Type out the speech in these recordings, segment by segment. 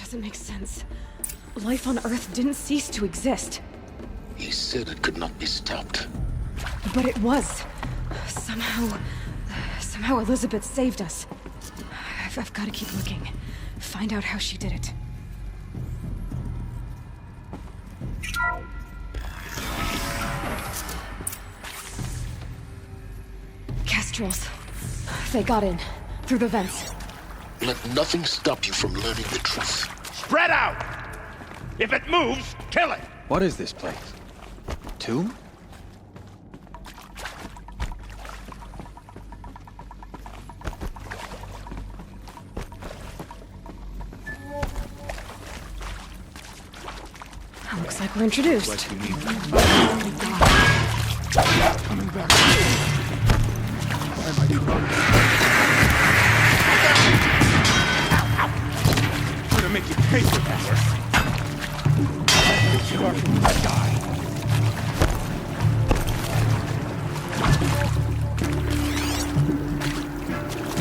doesn't make sense. Life on Earth didn't cease to exist. He said it could not be stopped. But it was. Somehow Elizabeth saved us. I've got to keep looking. Find out how she did it. Kestrels. They got in. Through the vents. Let nothing stop you from learning the truth. Spread out! If it moves, kill it! What is this place? Tomb? Looks like we're introduced. What you need. Coming back. Why am I trying? I'm gonna make you pay for that. You are going to die.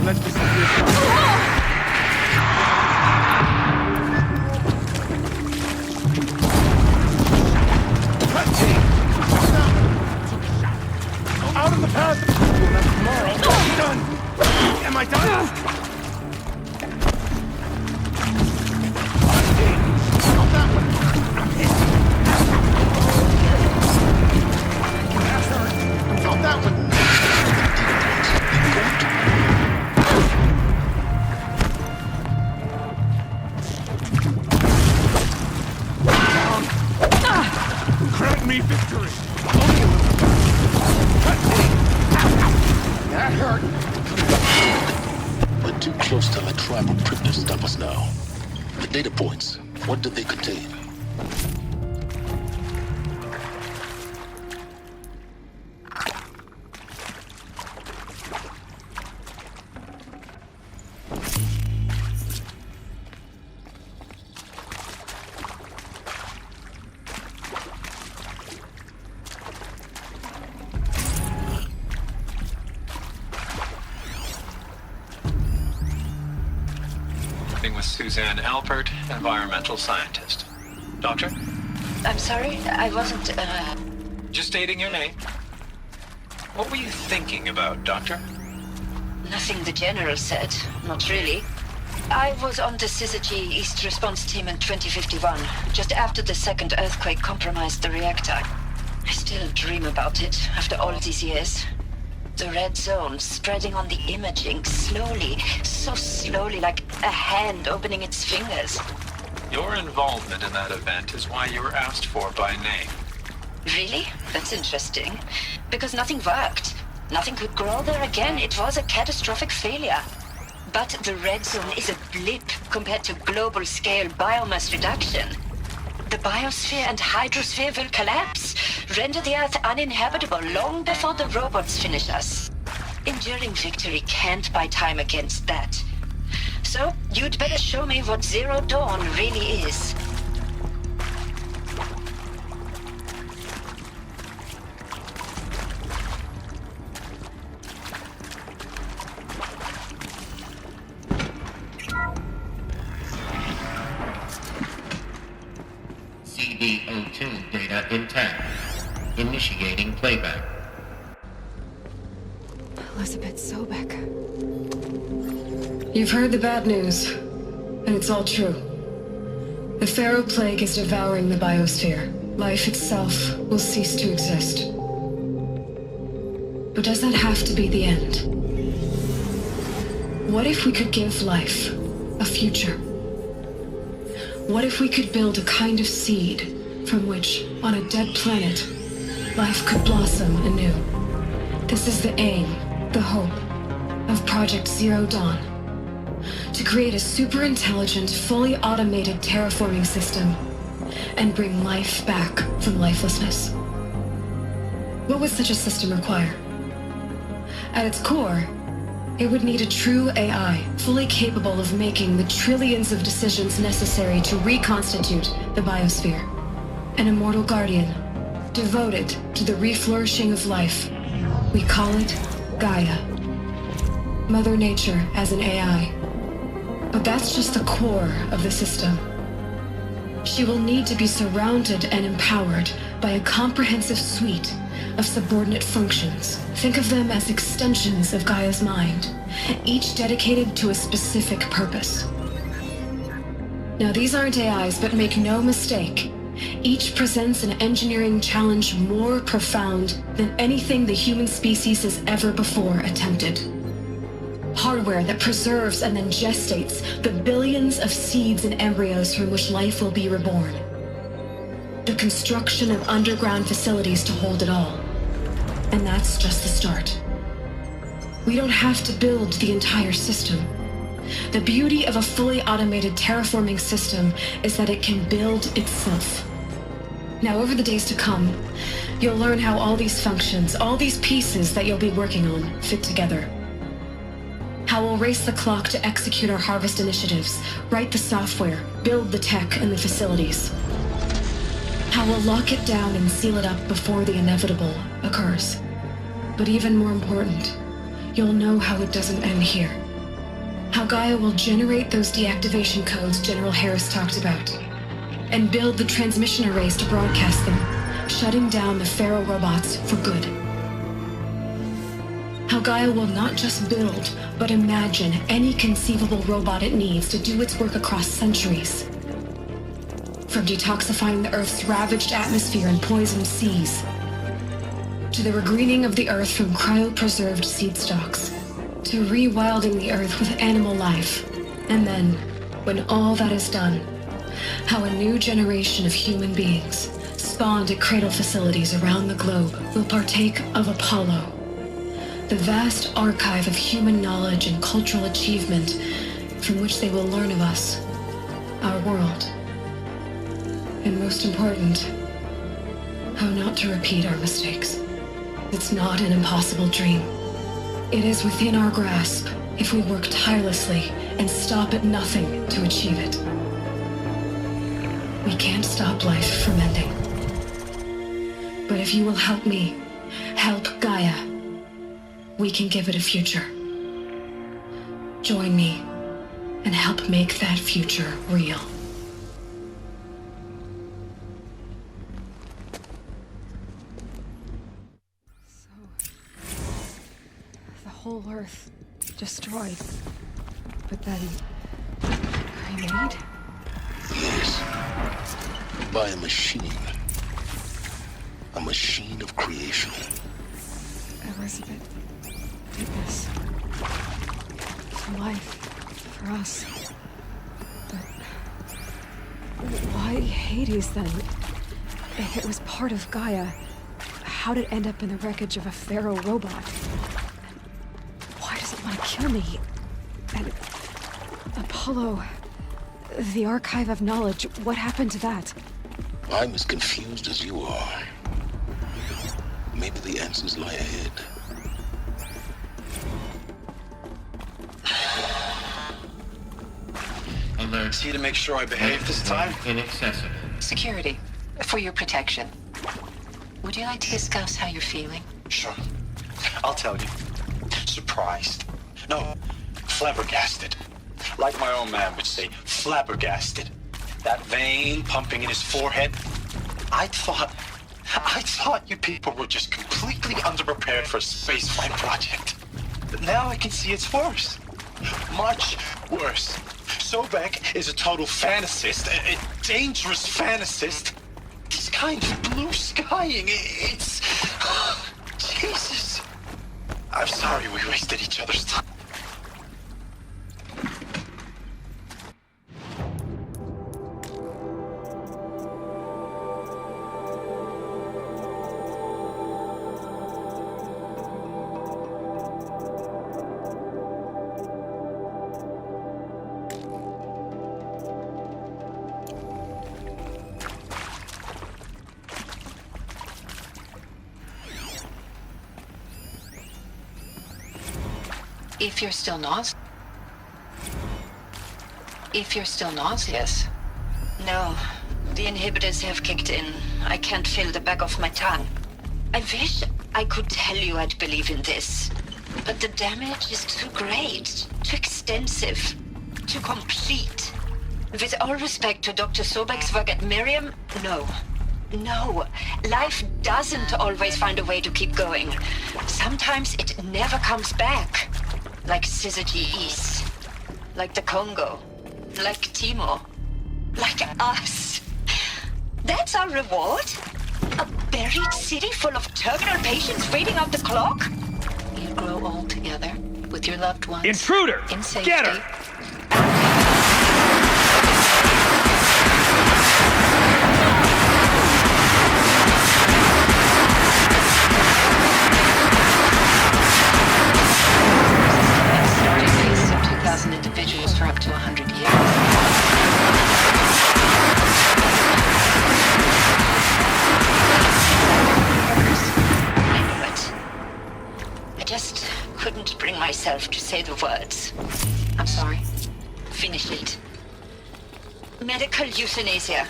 Let's just out of the path! We'll have tomorrow. I'm done! Am I done? Stop that one! I'm hit! Stop that one! Grant me victory! That hurt! We're too close to the tribal crypt to stop us now. The data points, what did they contain? With Suzanne Alpert, environmental scientist. Doctor? I'm sorry, I wasn't, Just stating your name. What were you thinking about, Doctor? Nothing the General said. Not really. I was on the Syzygy East Response Team in 2051, just after the second earthquake compromised the reactor. I still dream about it, after all these years. The red zone spreading on the imaging, slowly, so slowly, like a hand opening its fingers. Your involvement in that event is why you were asked for by name. Really? That's interesting. Because nothing worked. Nothing could grow there again. It was a catastrophic failure. But the red zone is a blip compared to global-scale biomass reduction. The biosphere and hydrosphere will collapse, render the Earth uninhabitable long before the robots finish us. Enduring victory can't buy time against that. So, you'd better show me what Zero Dawn really is. CD02 data intact. Initiating playback. Elizabeth Sobek. You've heard the bad news, and it's all true. The Pharaoh Plague is devouring the biosphere. Life itself will cease to exist. But does that have to be the end? What if we could give life a future? What if we could build a kind of seed from which, on a dead planet, life could blossom anew? This is the aim, the hope, of Project Zero Dawn. To create a super-intelligent, fully automated terraforming system and bring life back from lifelessness. What would such a system require? At its core, it would need a true AI, fully capable of making the trillions of decisions necessary to reconstitute the biosphere. An immortal guardian, devoted to the reflourishing of life. We call it Gaia. Mother Nature as an AI. But that's just the core of the system. She will need to be surrounded and empowered by a comprehensive suite of subordinate functions. Think of them as extensions of Gaia's mind, each dedicated to a specific purpose. Now, these aren't AIs, but make no mistake, each presents an engineering challenge more profound than anything the human species has ever before attempted. Hardware that preserves and then gestates the billions of seeds and embryos from which life will be reborn. The construction of underground facilities to hold it all. And that's just the start. We don't have to build the entire system. The beauty of a fully automated terraforming system is that it can build itself. Now, over the days to come, you'll learn how all these functions, all these pieces that you'll be working on, fit together. How we'll race the clock to execute our harvest initiatives, write the software, build the tech and the facilities. How we'll lock it down and seal it up before the inevitable occurs. But even more important, you'll know how it doesn't end here. How Gaia will generate those deactivation codes General Harris talked about, and build the transmission arrays to broadcast them, shutting down the Pharaoh robots for good. How Gaia will not just build, but imagine any conceivable robot it needs to do its work across centuries. From detoxifying the Earth's ravaged atmosphere and poisoned seas, to the regreening of the Earth from cryopreserved seed stalks, to rewilding the Earth with animal life. And then, when all that is done, how a new generation of human beings, spawned at cradle facilities around the globe, will partake of Apollo, the vast archive of human knowledge and cultural achievement from which they will learn of us, our world. And most important, how not to repeat our mistakes. It's not an impossible dream. It is within our grasp if we work tirelessly and stop at nothing to achieve it. We can't stop life from ending. But if you will help me, help Gaia, we can give it a future. Join me and help make that future real. The whole Earth destroyed, but then remade? Yes. By a machine. A machine of creation. Elizabeth did this. For life. For us. But why Hades then? If it was part of Gaia, how did it end up in the wreckage of a Pharaoh robot? And why does it want to kill me? And Apollo, the archive of knowledge, what happened to that? I'm as confused as you are. Maybe the answers lie ahead. Alert. See to make sure I behave this time? Inaccessible. Security, for your protection. Would you like to discuss how you're feeling? Sure. I'll tell you. Surprised. No, flabbergasted. Like my own man would say, flabbergasted. That vein pumping in his forehead. I thought you people were just completely underprepared for a spaceflight project. But now I can see it's worse. Much worse. Sobek is a total fantasist, a dangerous fantasist. This kind of blue skying, it's... Jesus. I'm sorry we wasted each other's time. If you're still nauseous. No, the inhibitors have kicked in. I can't feel the back of my tongue. I wish I could tell you I'd believe in this. But the damage is too great, too extensive, too complete. With all respect to Dr. Sobek's work at Miriam, no. No. Life doesn't always find a way to keep going. Sometimes it never comes back. Like Syzygy East. Like the Congo. Like Timor. Like us. That's our reward? A buried city full of terminal patients waiting out the clock? You grow old together with your loved ones. Intruder! In safety. Get her! Starting base of 2,000 individuals for up to 100 years. I knew it. I just couldn't bring myself to say the words. I'm sorry. Finish it. Medical euthanasia.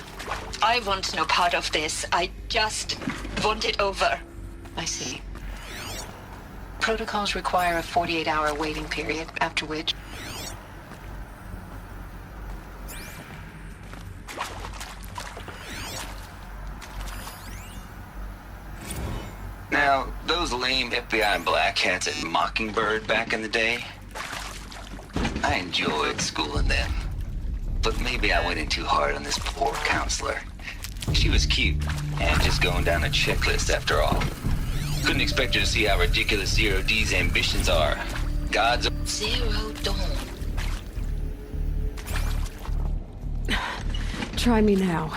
I want no part of this. I just want it over. I see. Protocols require a 48-hour waiting period, after which... Now, those lame FBI black hats at Mockingbird back in the day, I enjoyed schooling them. But maybe I went in too hard on this poor counselor. She was cute, and just going down a checklist after all. Couldn't expect her to see how ridiculous Zero D's ambitions are. God's... Zero Dawn. Try me now.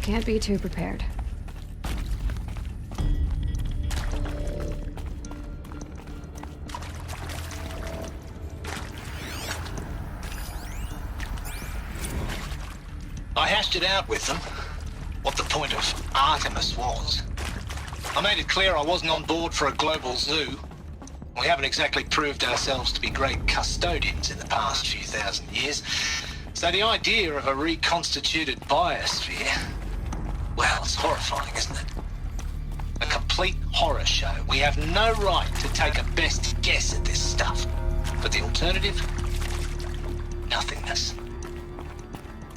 Can't be too prepared. I hashed it out with them, what the point of Artemis was. I made it clear I wasn't on board for a global zoo. We haven't exactly proved ourselves to be great custodians in the past few thousand years. So the idea of a reconstituted biosphere, well, it's horrifying, isn't it? A complete horror show. We have no right to take a best guess at this stuff. But the alternative? Nothingness.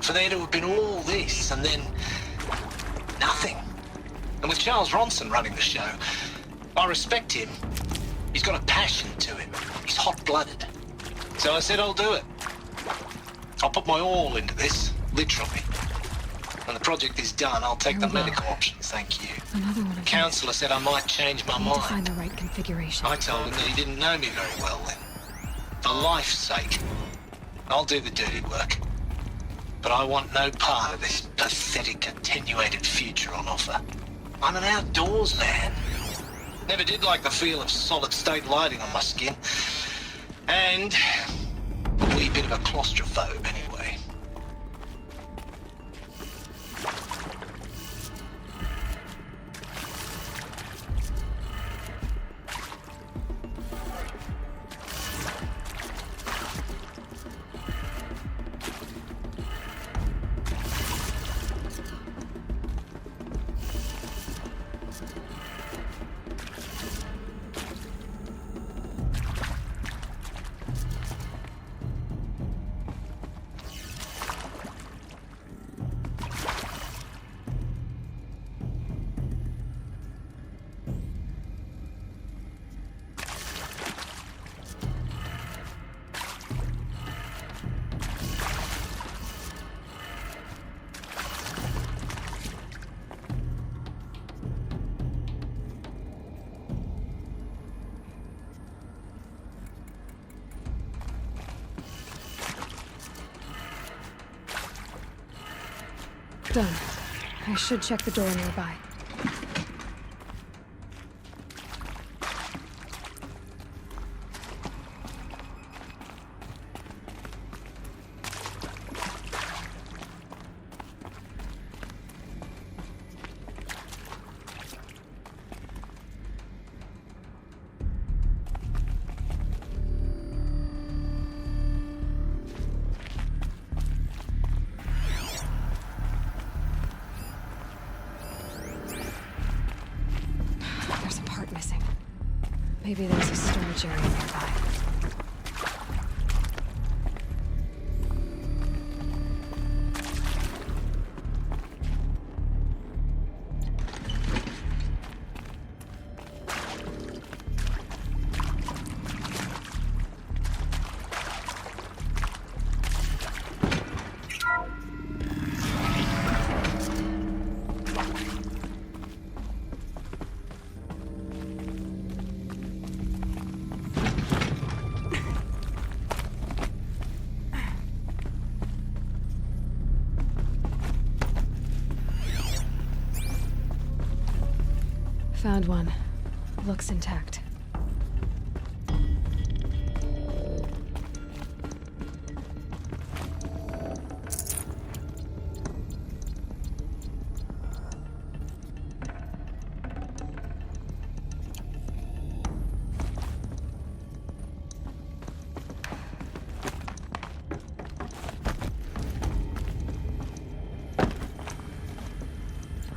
For there to have been all this and then nothing. And with Charles Ronson running the show, I respect him. He's got a passion to him. He's hot-blooded. So I said I'll do it. I'll put my all into this, literally. When the project is done, I'll take the medical options, thank you. Another one of Counselor said I might change my these. Need to mind. find the right configuration. I told him that he didn't know me very well then. For life's sake, I'll do the dirty work. But I want no part of this pathetic, attenuated future on offer. I'm an outdoors man. Never did like the feel of solid-state lighting on my skin. And a wee bit of a claustrophobe anyway. Done. I should check the door nearby. There's a part missing. Maybe there's a storage area nearby. Found one. Looks intact.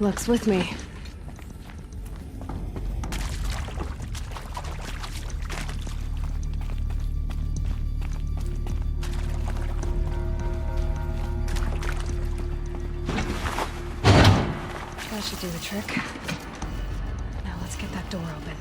Luck's with me. That should do the trick. Now let's get that door open.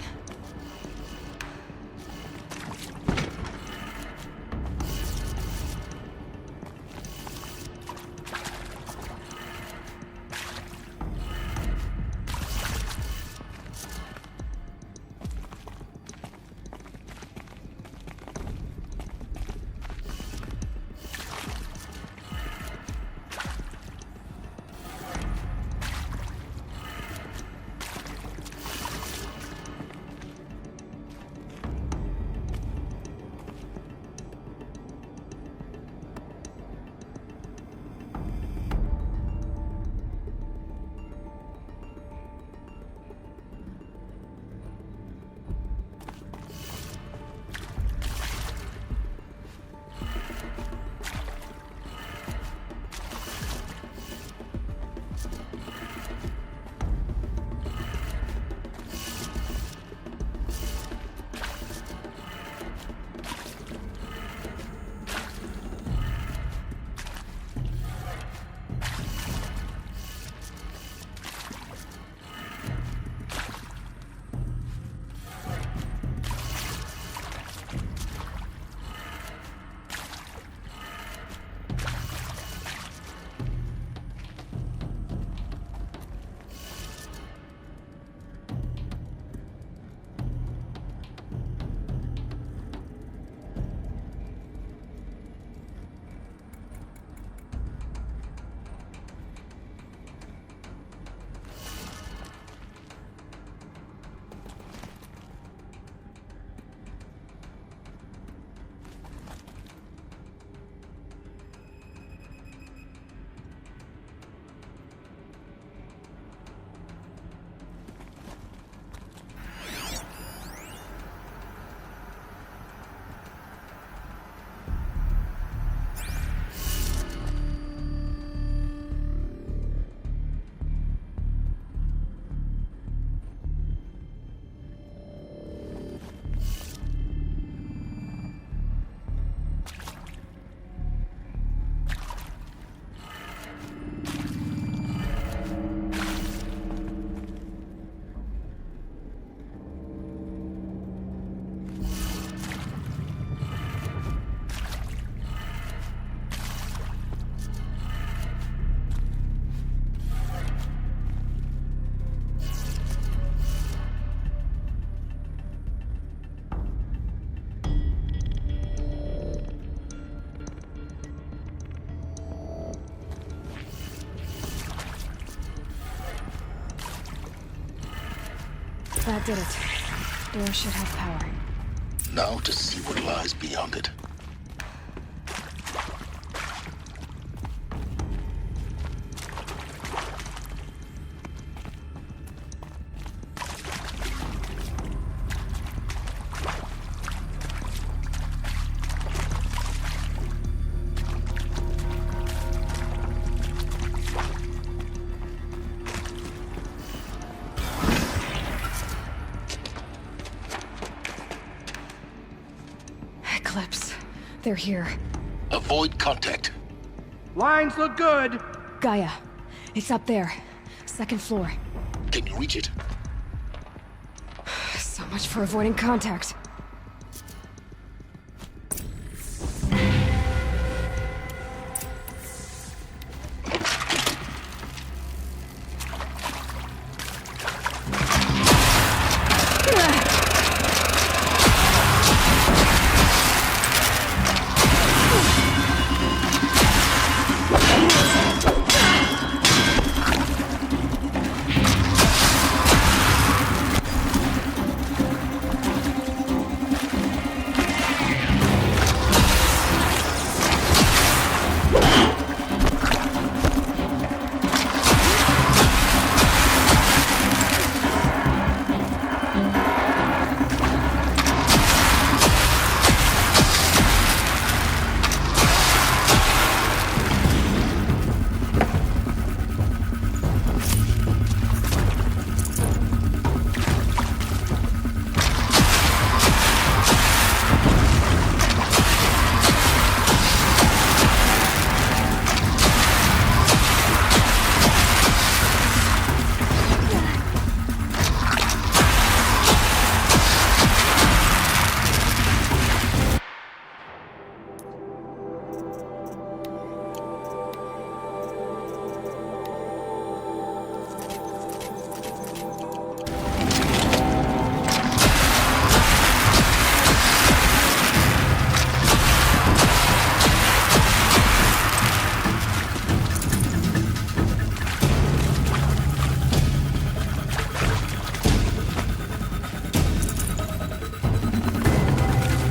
That did it. Door should have power. Now to see what lies beyond it. Eclipse. They're here. Avoid contact. Lines look good. Gaia. It's up there. Second floor. Can you reach it? So much for avoiding contact.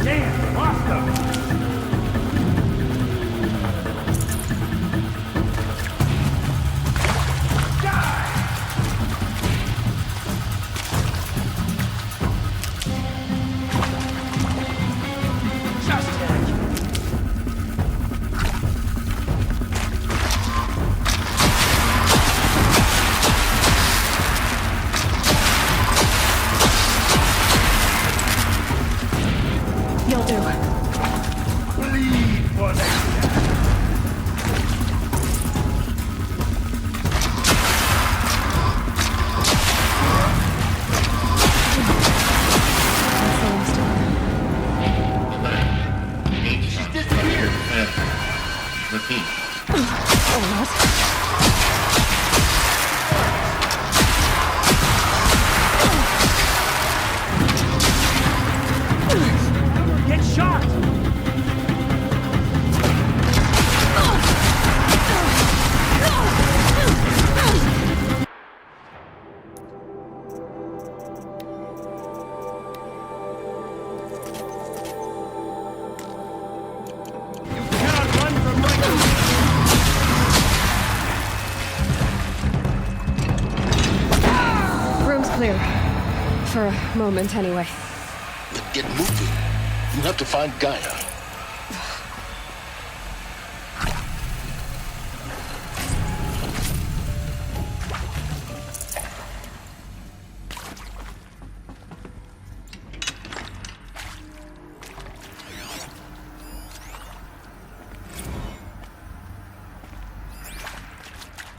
Damn, lost them. You'll do. Bleed for them. Repeat. Oh, what? Get shot! You cannot run from my... Room's clear. For a moment, anyway. Then get moving. You have to find Gaia.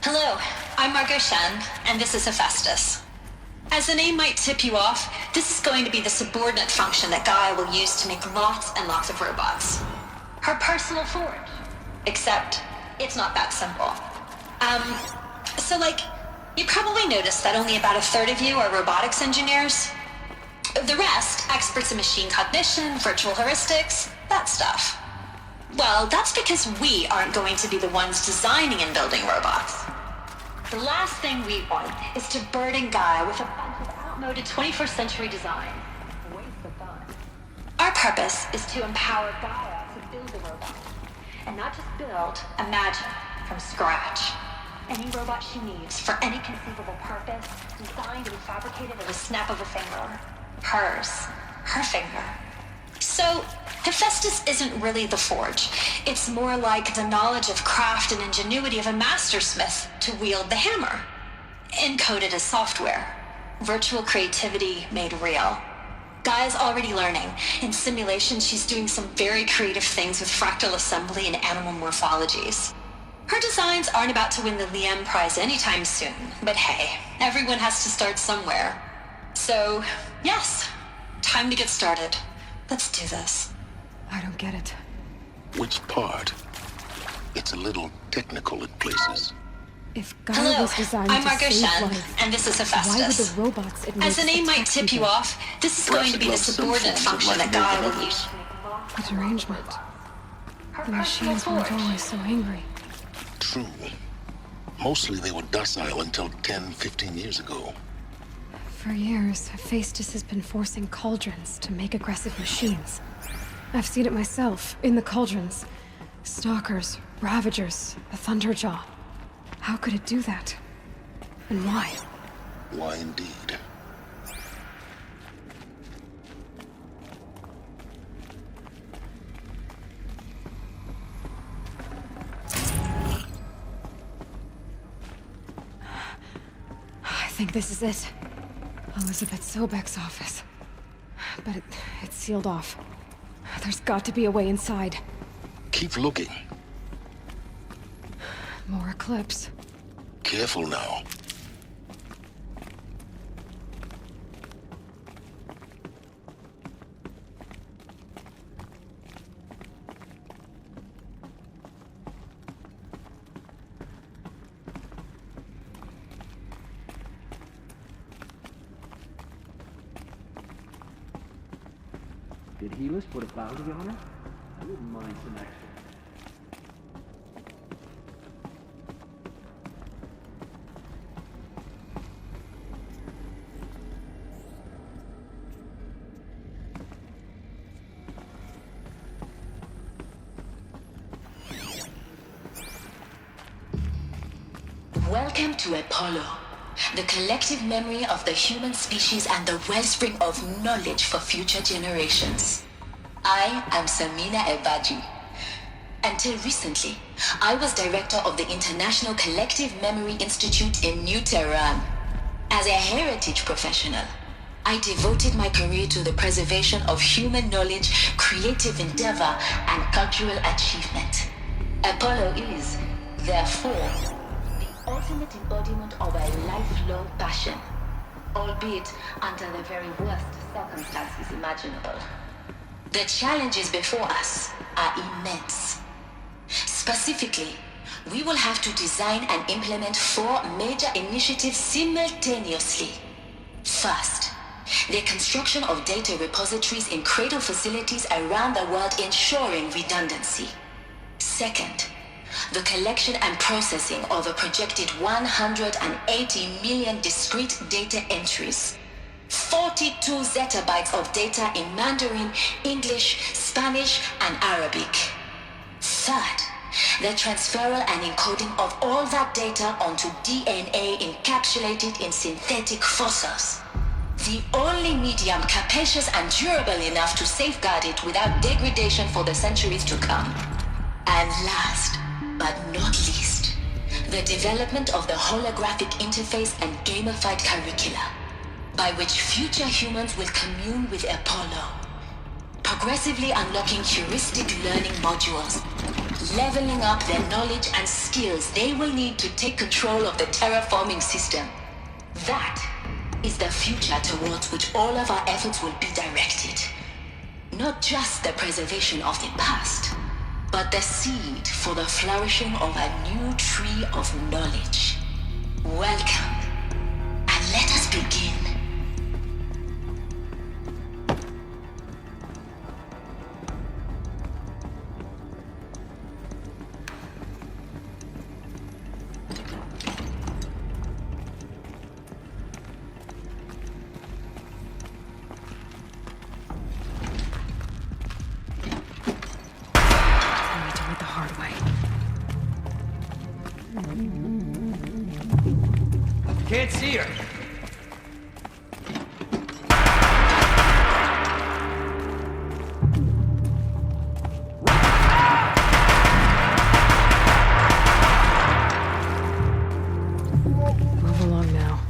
Hello, I'm Margot Shen, and this is Hephaestus. As the name might tip you off, this is going to be the subordinate function that Gaia will use to make lots and lots of robots. Her personal forge. Except, it's not that simple. You probably noticed that only about a third of you are robotics engineers. The rest, experts in machine cognition, virtual heuristics, that stuff. Well, that's because we aren't going to be the ones designing and building robots. The last thing we want is to burden Gaia with a bunch of outmoded 21st century design. Waste of time. Our purpose is to empower Gaia to build a robot. And not just build, imagine, from scratch. Any robot she needs, for any conceivable purpose, designed and fabricated at a snap of a finger. Hers. Her finger. So, Hephaestus isn't really the forge. It's more like the knowledge of craft and ingenuity of a mastersmith to wield the hammer. Encoded as software. Virtual creativity made real. Gaia's already learning. In simulation, she's doing some very creative things with fractal assembly and animal morphologies. Her designs aren't about to win the Liam Prize anytime soon, but hey, everyone has to start somewhere. So, yes, time to get started. Let's do this. I don't get it. Which part? It's a little technical in places. If Gaia Hello, was designed I'm to Margot save Shen, life, and this is why would Hephaestus. the robots it As the makes name might attack tip you people? off, this is Perhaps going to it be the loves some subordinate forms function like that more Gaia than will others. use. The derangement. Her The personal machines weren't forge. always so angry. True. Mostly they were docile until 10, 15 years ago. For years, Hephaestus has been forcing cauldrons to make aggressive machines. I've seen it myself, in the cauldrons. Stalkers, Ravagers, a Thunderjaw. How could it do that? And why? Why indeed? I think this is it. Elizabeth Sobek's office. But it's sealed off. There's got to be a way inside. Keep looking. More Eclipse. Careful now. Did Helis put a bounty on her? I wouldn't mind some extra. Welcome to Apollo, the collective memory of the human species and the wellspring of knowledge for future generations. I am Samina Ebaji. Until recently, I was director of the International Collective Memory Institute in New Tehran. As a heritage professional, I devoted my career to the preservation of human knowledge, creative endeavor, and cultural achievement. Apollo is, therefore, ultimate embodiment of a lifelong passion, albeit under the very worst circumstances imaginable. The challenges before us are immense. Specifically, we will have to design and implement 4 major initiatives simultaneously. First, the construction of data repositories in cradle facilities around the world ensuring redundancy. Second, the collection and processing of a projected 180 million discrete data entries. 42 zettabytes of data in Mandarin, English, Spanish, and Arabic. Third, the transferal and encoding of all that data onto DNA encapsulated in synthetic fossils. The only medium capacious and durable enough to safeguard it without degradation for the centuries to come. And last, but not least, the development of the holographic interface and gamified curricula, by which future humans will commune with Apollo, progressively unlocking heuristic learning modules, leveling up their knowledge and skills they will need to take control of the terraforming system. That is the future towards which all of our efforts will be directed. Not just the preservation of the past, but the seed for the flourishing of a new tree of knowledge. Welcome, and let us begin. Can't see her. Move along now.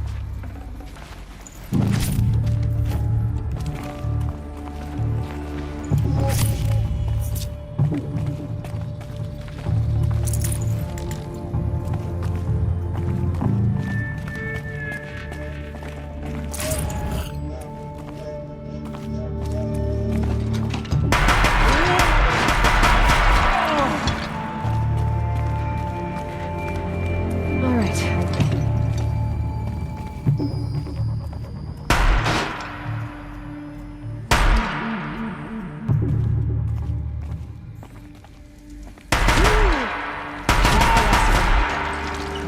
All right.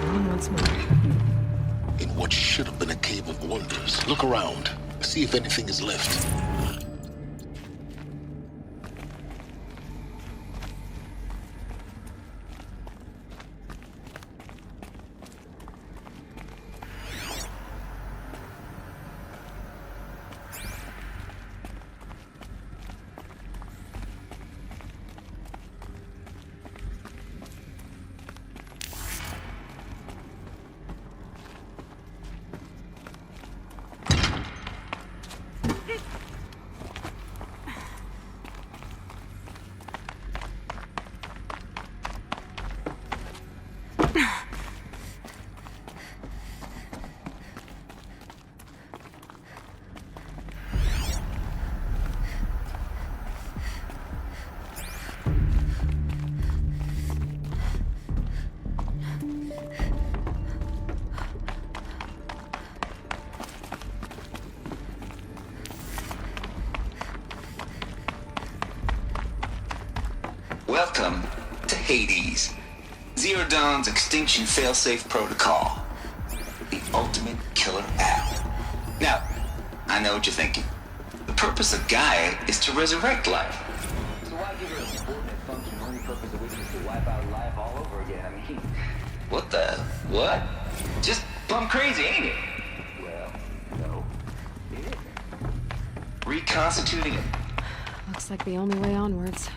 On once more. In what should have been a cave of wonders. Look around. See if anything is left. Welcome to Hades. Zero Dawn's extinction failsafe protocol. The ultimate killer app. Now, I know what you're thinking. The purpose of Gaia is to resurrect life. So why give her a subordinate function, only purpose of which is to wipe out life all over again? I mean, what the? What? Just plumb crazy, ain't it? Well, no. It isn't. Reconstituting it. Looks like the only way onwards.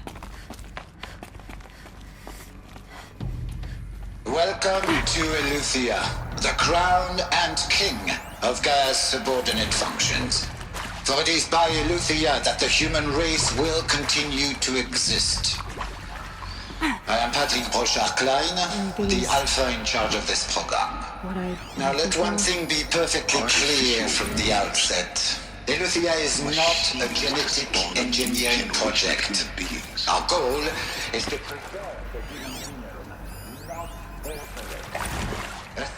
Welcome to Eleuthia, the crown and king of Gaia's subordinate functions. For it is by Eleuthia that the human race will continue to exist. I am Patrick Brochard-Klein, the alpha in charge of this program. Now let one thing be perfectly clear from the outset. Eleuthia is not a genetic engineering project. Our goal is to preserve the human genome, not alter it.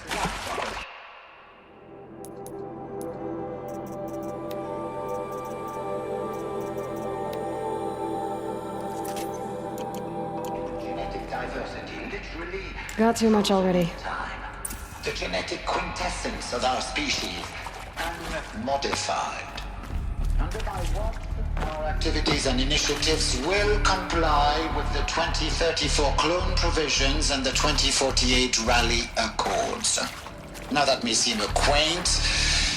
Genetic diversity literally Got too much already. the genetic quintessence of our species, unmodified. Under my watch, our activities and initiatives will comply with the 2034 clone provisions and the 2048 Rally Accords. Now that may seem a quaint,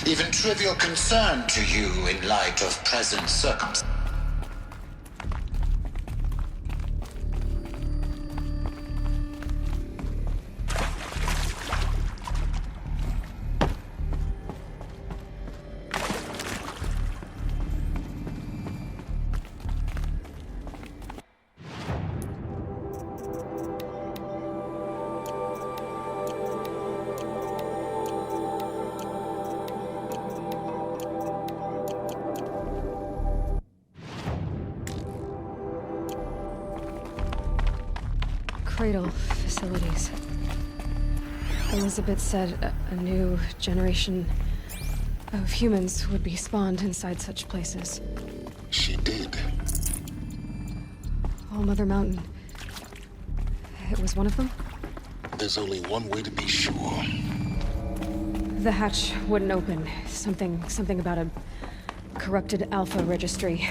even trivial concern to you in light of present circumstances. Cradle facilities. Elizabeth said a new generation of humans would be spawned inside such places. She did. All Mother Mountain. It was one of them? There's only one way to be sure. The hatch wouldn't open. Something about a corrupted Alpha registry.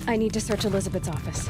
I need to search Elizabeth's office.